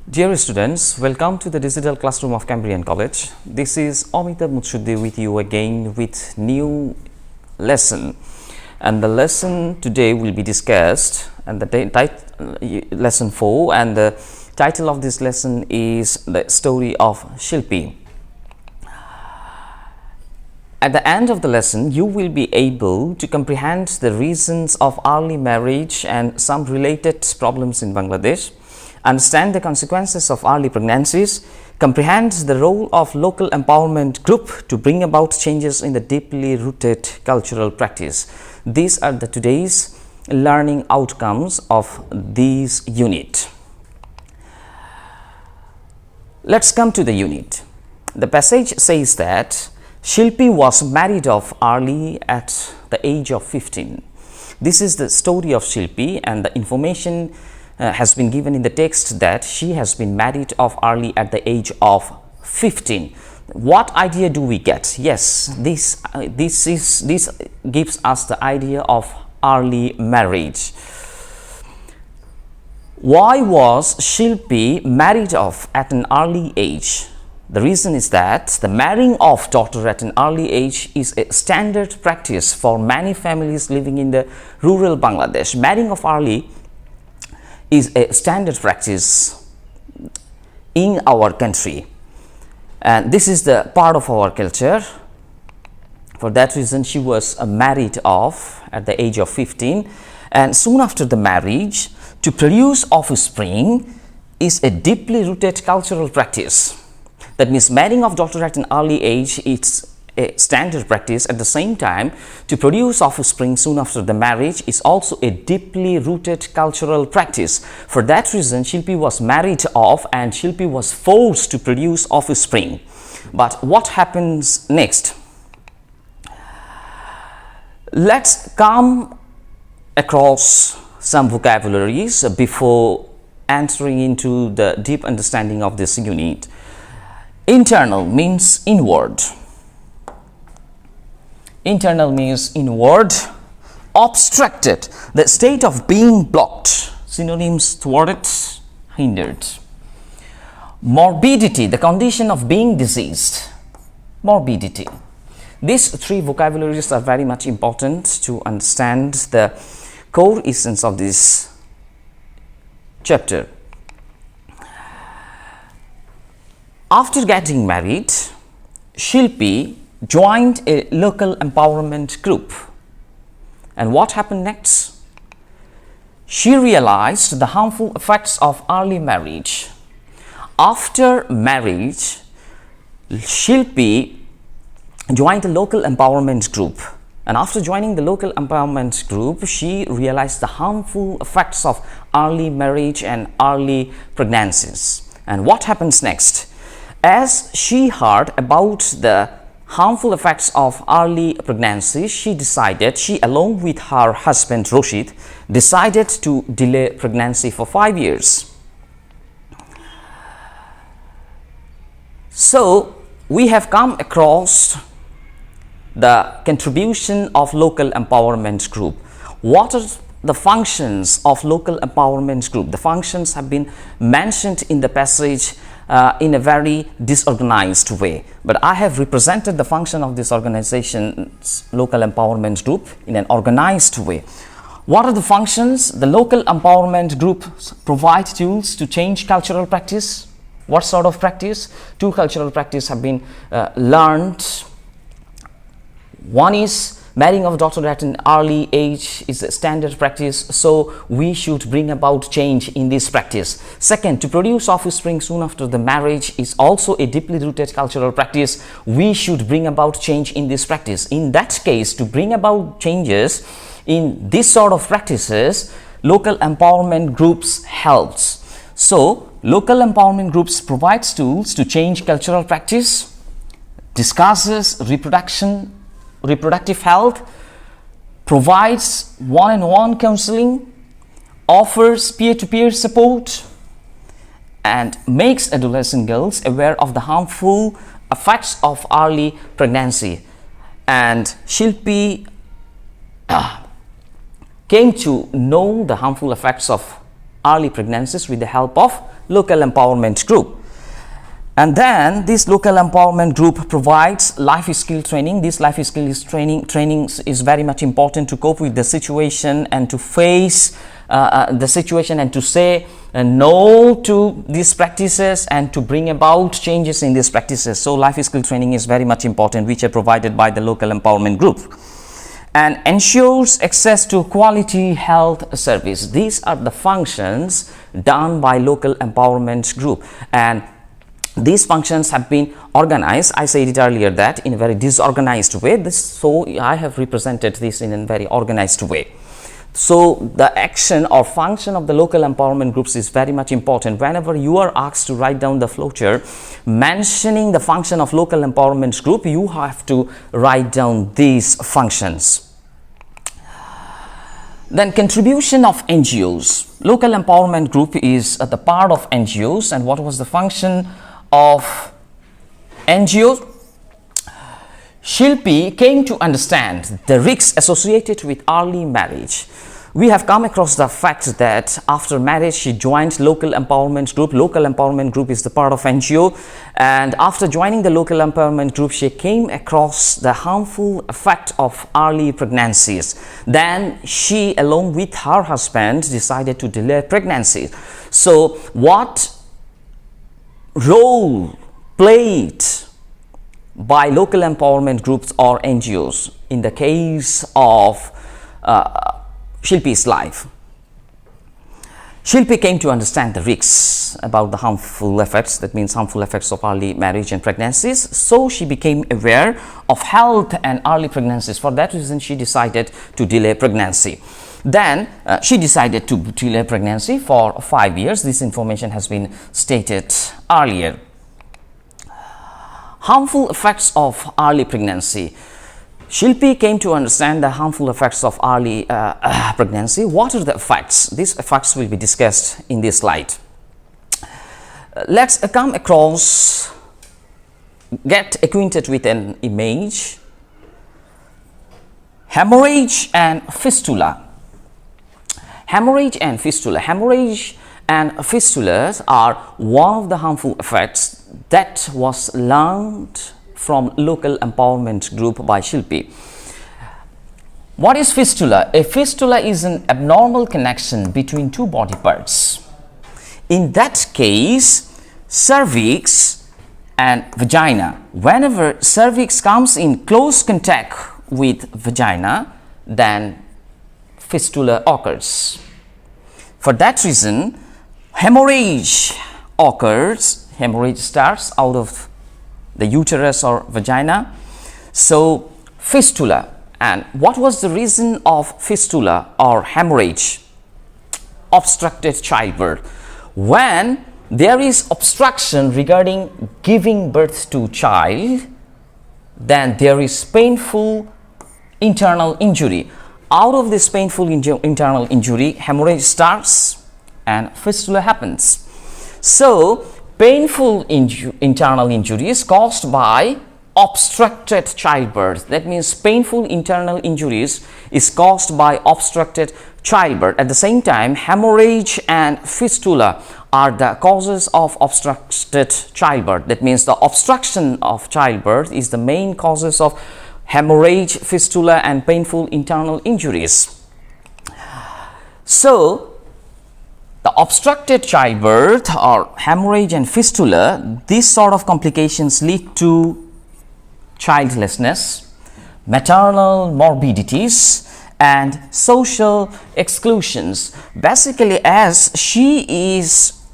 Dear students, welcome to the digital classroom of Cambrian College. This is Amitab with you again with new lesson, and the lesson today will be discussed and the lesson 4, and the title of this lesson is the story of Shilpi. At the end of the lesson, you will be able to comprehend the reasons of early marriage and some related problems in Bangladesh, understand the consequences of early pregnancies, comprehend the role of local empowerment group to bring about changes in the deeply rooted cultural practice. These are the today's learning outcomes of this unit. Let's come to the unit. The passage says that Shilpi was married off early at the age of 15. This is the story of Shilpi, and the information has been given in the text that she has been married off early at the age of 15. What idea do we get? Yes, this gives us the idea of early marriage. Why was Shilpi married off at an early age? The reason is that the marrying of daughter at an early age is a standard practice for many families living in the rural Bangladesh. Marrying of early is a standard practice in our country, and this is the part of our culture. For that reason, she was married off at the age of 15, and soon after the marriage, to produce offspring is a deeply rooted cultural practice. That means marrying of daughter at an early age, it's a standard practice. At the same time, to produce offspring soon after the marriage is also a deeply rooted cultural practice. For that reason, Shilpi was married off and Shilpi was forced to produce offspring. But what happens next? Let's come across some vocabularies before entering into the deep understanding of this unit. Internal means inward. Internal means inward. Obstructed, the state of being blocked. Synonyms: thwarted, hindered. Morbidity, the condition of being diseased. Morbidity. These three vocabularies are very much important to understand the core essence of this chapter. After getting married, Shilpi joined a local empowerment group. And what happened next? She realized the harmful effects of early marriage. After marriage, Shilpi joined a local empowerment group. And after joining the local empowerment group, she realized the harmful effects of early marriage and early pregnancies. And what happens next? As she heard about the harmful effects of early pregnancy, she along with her husband Rashid decided to delay pregnancy for 5 years. So we have come across the contribution of local empowerment group. What are the functions of local empowerment group? The functions have been mentioned in the passage in a very disorganized way, but I have represented the function of this organization's local empowerment group in an organized way. What are the functions? The local empowerment group provide tools to change cultural practice. What sort of practice? Two cultural practices have been learned. One is marrying of daughter at an early age is a standard practice, so we should bring about change in this practice. Second, to produce offspring soon after the marriage is also a deeply rooted cultural practice. We should bring about change in this practice. In that case, to bring about changes in this sort of practices, local empowerment groups helps. So, local empowerment groups provides tools to change cultural practice, discusses reproductive health, provides one-on-one counseling, offers peer-to-peer support, and makes adolescent girls aware of the harmful effects of early pregnancy. And Shilpi came to know the harmful effects of early pregnancies with the help of local empowerment group. And then this local empowerment group provides life skill training. This life skill training is very much important to cope with the situation and to face the situation and to say no to these practices and to bring about changes in these practices. So life skill training is very much important, which are provided by the local empowerment group, and ensures access to quality health service. These are the functions done by local empowerment group, and these functions have been organized. I said it earlier that in a very disorganized way. So I have represented this in a very organized way. So the action or function of the local empowerment groups is very much important. Whenever you are asked to write down the flowchart mentioning the function of local empowerment group, you have to write down these functions. Then contribution of NGOs. Local empowerment group is the part of NGOs, and what was the function of NGOs? Shilpi came to understand the risks associated with early marriage. We have come across the fact that after marriage she joined local empowerment group. Local empowerment group is the part of NGO, and after joining the local empowerment group she came across the harmful effect of early pregnancies. Then she, along with her husband, decided to delay pregnancy. So what role played by local empowerment groups or NGOs in the case of Shilpi's life? Shilpi came to understand the risks about the harmful effects, that means harmful effects of early marriage and pregnancies. So she became aware of health and early pregnancies. For that reason, she decided to delay pregnancy. Then she decided to delay pregnancy for 5 years. This information has been stated earlier. Harmful effects of early pregnancy. Shilpi came to understand the harmful effects of early pregnancy. What are the effects? These effects will be discussed in this slide. Let's come across, get acquainted with an image. Hemorrhage and fistula. Hemorrhage and fistula. Hemorrhage and fistulas are one of the harmful effects that was learned from local empowerment group by Shilpi. What is fistula? A fistula is an abnormal connection between two body parts. In that case, cervix and vagina. Whenever cervix comes in close contact with vagina, then fistula occurs. For that reason, hemorrhage occurs. Hemorrhage starts out of the uterus or vagina. So fistula. And what was the reason of fistula or hemorrhage? Obstructed childbirth. When there is obstruction regarding giving birth to child, then there is painful internal injury. Out of this painful internal injury, hemorrhage starts and fistula happens. So painful internal injury is caused by obstructed childbirth. That means painful internal injuries is caused by obstructed childbirth. At the same time, hemorrhage and fistula are the causes of obstructed childbirth. That means the obstruction of childbirth is the main causes of hemorrhage, fistula and painful internal injuries. So the obstructed childbirth or hemorrhage and fistula, these sort of complications lead to childlessness, maternal morbidities and social exclusions. Basically, as she is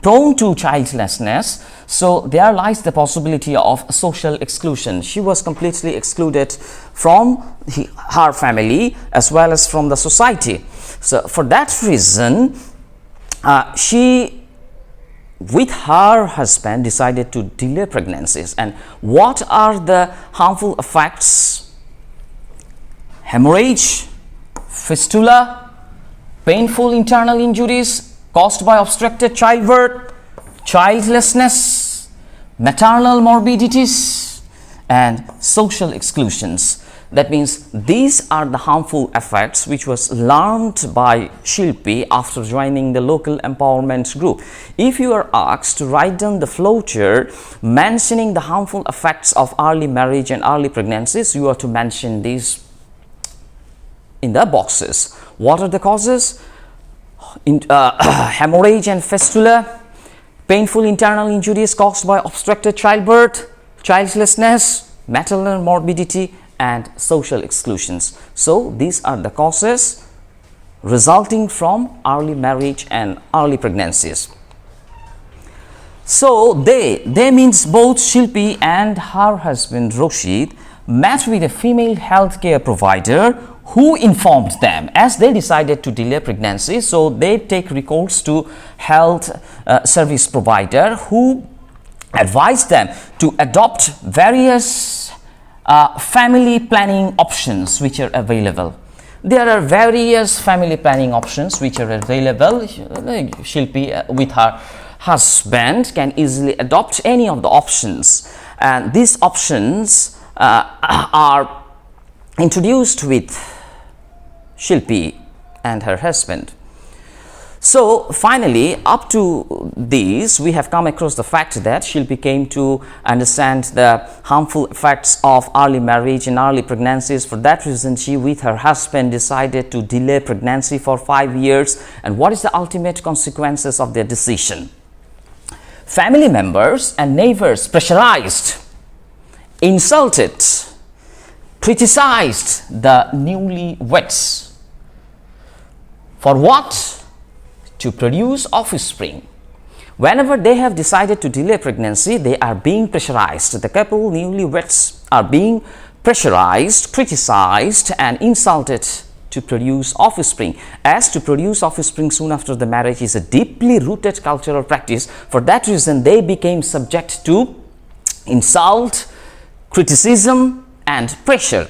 prone to childlessness, so there lies the possibility of social exclusion. She was completely excluded from her family as well as from the society. So for that reason, she with her husband decided to delay pregnancies. And what are the harmful effects? Hemorrhage, fistula, painful internal injuries caused by obstructed childbirth, childlessness, maternal morbidities and social exclusions. That means these are the harmful effects which was learned by Shilpi after joining the local empowerment group. If you are asked to write down the flowchart mentioning the harmful effects of early marriage and early pregnancies, you are to mention these in the boxes. What are the causes? Hemorrhage and fistula, painful internal injuries caused by obstructed childbirth, childlessness, maternal morbidity, and social exclusions. So these are the causes resulting from early marriage and early pregnancies. So they means both Shilpi and her husband Roshid met with a female healthcare provider who informed them as they decided to delay pregnancy. So they take recourse to health service provider who advised them to adopt various family planning options which are available. There are various family planning options which are available. Shilpi with her husband can easily adopt any of the options, and these options are introduced with Shilpi and her husband. So finally, up to these, we have come across the fact that Shilpi came to understand the harmful effects of early marriage and early pregnancies. For that reason, she with her husband decided to delay pregnancy for 5 years. And what is the ultimate consequences of their decision? Family members and neighbors pressurized, insulted, criticized the newlyweds. For what? To produce offspring. Whenever they have decided to delay pregnancy, they are being pressurized. The couple newlyweds are being pressurized, criticized, and insulted to produce offspring. As to produce offspring soon after the marriage is a deeply rooted cultural practice, for that reason they became subject to insult, criticism, and pressure.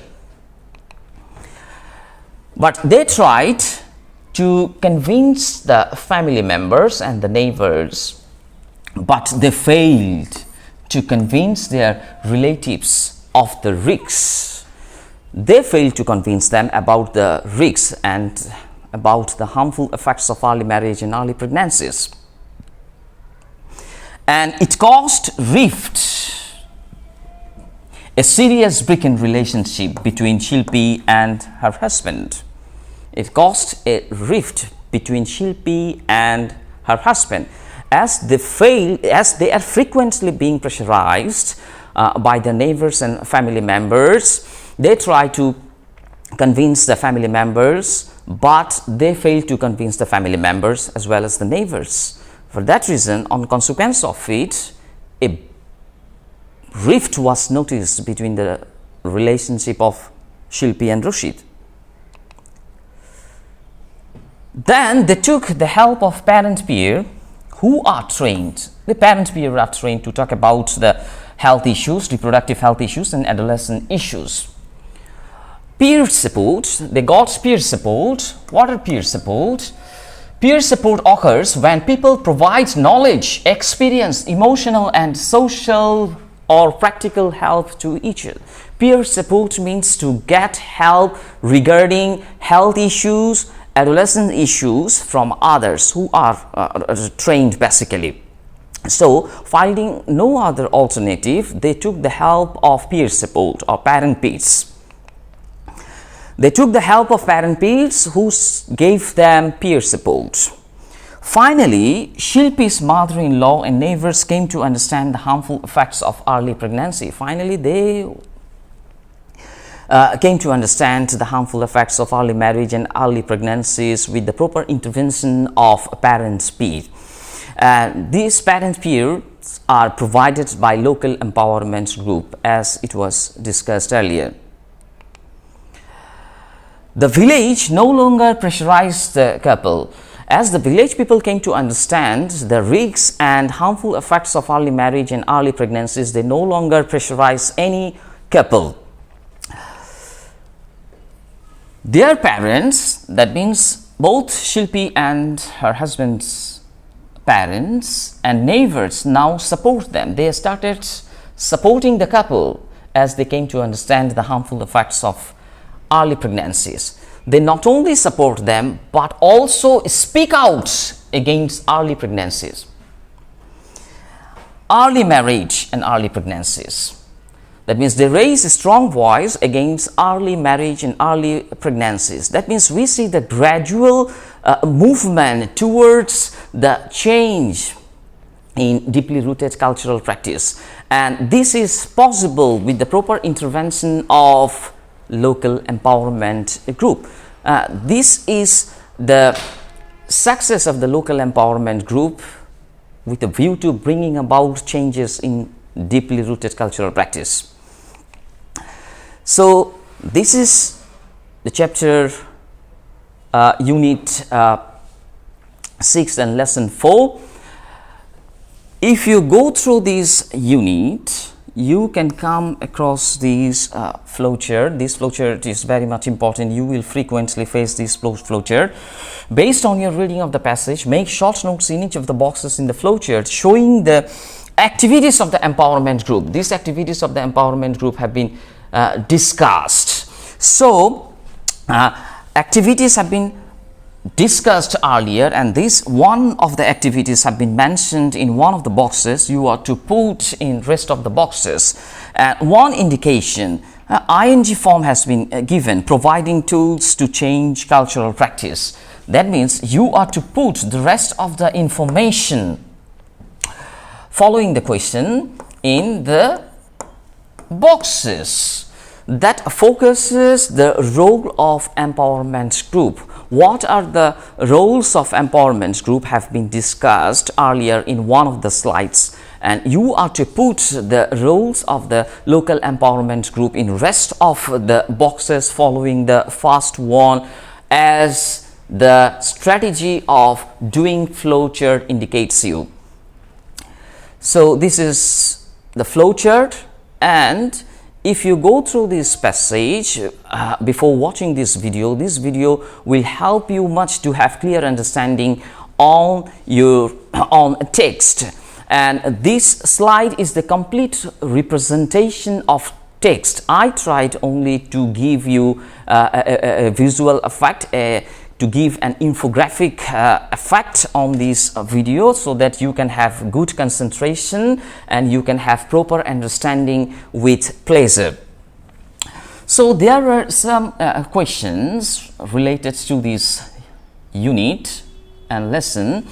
But they tried to convince the family members and the neighbors, but they failed to convince their relatives of the risks. They failed to convince them about the risks and about the harmful effects of early marriage and early pregnancies. And it caused rift, a serious break in relationship between Shilpi and her husband. It caused a rift between Shilpi and her husband as they are frequently being pressurized by the neighbors and family members. They try to convince the family members, but they fail to convince the family members as well as the neighbors. For that reason, on consequence of it, a rift was noticed between the relationship of Shilpi and Roshid. Then they took the help of parent peer who are trained. The parent peer are trained to talk about the health issues, reproductive health issues, and adolescent issues. Peer support, they got peer support. What are peer support? Peer support occurs when people provide knowledge, experience, emotional and social or practical help to each other. Peer support means to get help regarding health issues, adolescent issues from others who are trained basically. So finding no other alternative, they took the help of peer support or parent peers. They took the help of parent peers who gave them peer support. Finally, Shilpi's mother-in-law and neighbors came to understand the harmful effects of early pregnancy. Finally, they came to understand the harmful effects of early marriage and early pregnancies with the proper intervention of parent peer. These parent peers are provided by local empowerment group, as it was discussed earlier. The village no longer pressurized the couple. As the village people came to understand the risks and harmful effects of early marriage and early pregnancies, they no longer pressurize any couple. Their parents, that means both Shilpi and her husband's parents and neighbors, now support them. They started supporting the couple as they came to understand the harmful effects of early pregnancies. They not only support them but also speak out against early pregnancies. Early marriage and early pregnancies. That means they raise a strong voice against early marriage and early pregnancies. That means we see the gradual movement towards the change in deeply rooted cultural practice. And this is possible with the proper intervention of local empowerment group. This is the success of the local empowerment group with a view to bringing about changes in deeply rooted cultural practice. So this is the chapter unit 6 and lesson 4. If you go through this unit, you can come across this flowchart. This flowchart is very much important. You will frequently face this flowchart. Based on your reading of the passage, make short notes in each of the boxes in the flowchart showing the activities of the empowerment group. These activities of the empowerment group have been discussed. So, activities have been discussed earlier, and this one of the activities have been mentioned in one of the boxes. You are to put in rest of the boxes. One indication, ing form has been given, providing tools to change cultural practice. That means you are to put the rest of the information following the question in the boxes that focuses the role of empowerment group. What are the roles of empowerment group have been discussed earlier in one of the slides, and you are to put the roles of the local empowerment group in rest of the boxes following the first one, as the strategy of doing flowchart indicates you. So this is the flowchart, and if you go through this passage before watching this video will help you much to have clear understanding on your text. And this slide is the complete representation of text. I tried only to give you a visual effect, to give an infographic effect on this video, so that you can have good concentration and you can have proper understanding with pleasure. So there are some questions related to this unit and lesson.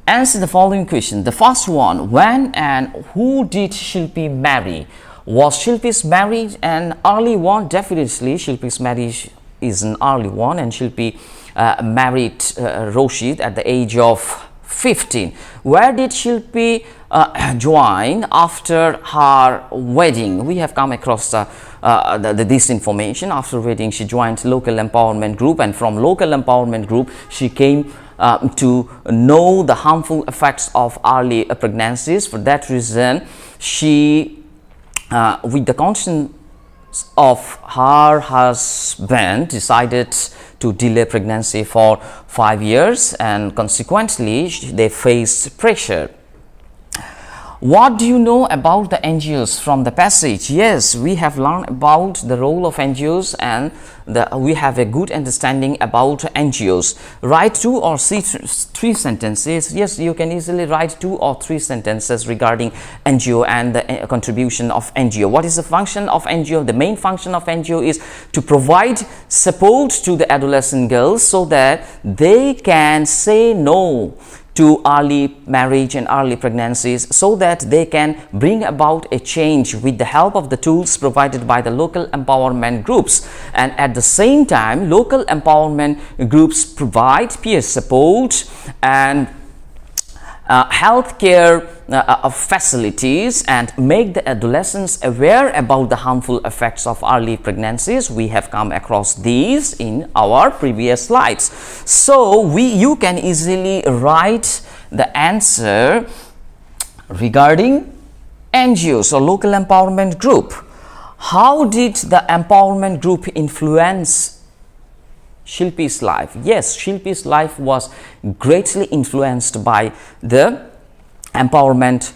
Answer the following question. The first one: when and who did Shilpi marry? Was Shilpi's marriage an early one? Definitely Shilpi's marriage is an early one, and Shilpi married Roshid at the age of 15. Where did Shilpi join after her wedding? We have come across this information. After wedding, she joined local empowerment group, and from local empowerment group she came to know the harmful effects of early pregnancies. For that reason, she with the conscience of her husband decided to delay pregnancy for 5 years, and consequently they faced pressure. What do you know about the NGOs from the passage? Yes, we have learned about the role of NGOs, and we have a good understanding about NGOs. Write 2 or 3 sentences. Yes, you can easily write 2 or 3 sentences regarding NGO and the contribution of NGO. What is the function of NGO? The main function of NGO is to provide support to the adolescent girls so that they can say no to early marriage and early pregnancies, so that they can bring about a change with the help of the tools provided by the local empowerment groups. And at the same time, local empowerment groups provide peer support and healthcare facilities and make the adolescents aware about the harmful effects of early pregnancies. We have come across these in our previous slides. So you can easily write the answer regarding NGOs or local empowerment group. How did the empowerment group influence Shilpi's life? Yes, Shilpi's life was greatly influenced by the empowerment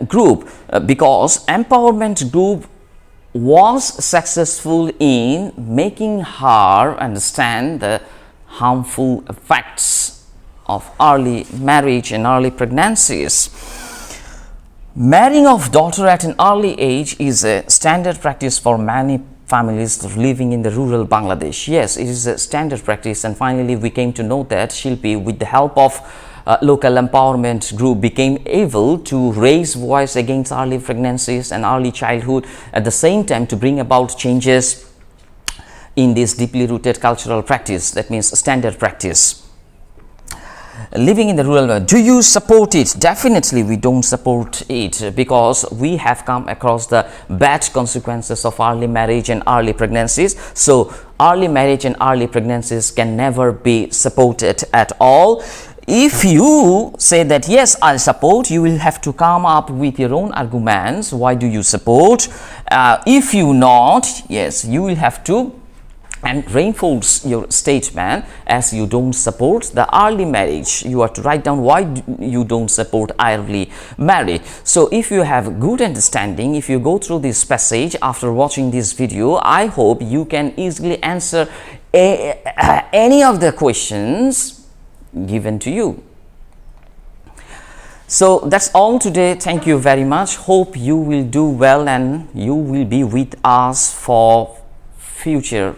group, because empowerment group was successful in making her understand the harmful effects of early marriage and early pregnancies. Marrying of daughter at an early age is a standard practice for many families living in the rural Bangladesh. Yes, it is a standard practice, and finally we came to know that Shilpi, with the help of local empowerment group, became able to raise voice against early pregnancies and early childhood, at the same time to bring about changes in this deeply rooted cultural practice, that means standard practice. Living in the rural world, do you support it? Definitely we don't support it, because we have come across the bad consequences of early marriage and early pregnancies. So early marriage and early pregnancies can never be supported at all. If you say that yes, I'll support, you will have to come up with your own arguments. Why do you support? If you not, yes, you will have to and reinforce your statement as you don't support the early marriage. You have to write down why you don't support early marriage. So if you have good understanding, if you go through this passage after watching this video, I hope you can easily answer any of the questions given to you. So that's all today. Thank you very much. Hope you will do well and you will be with us for future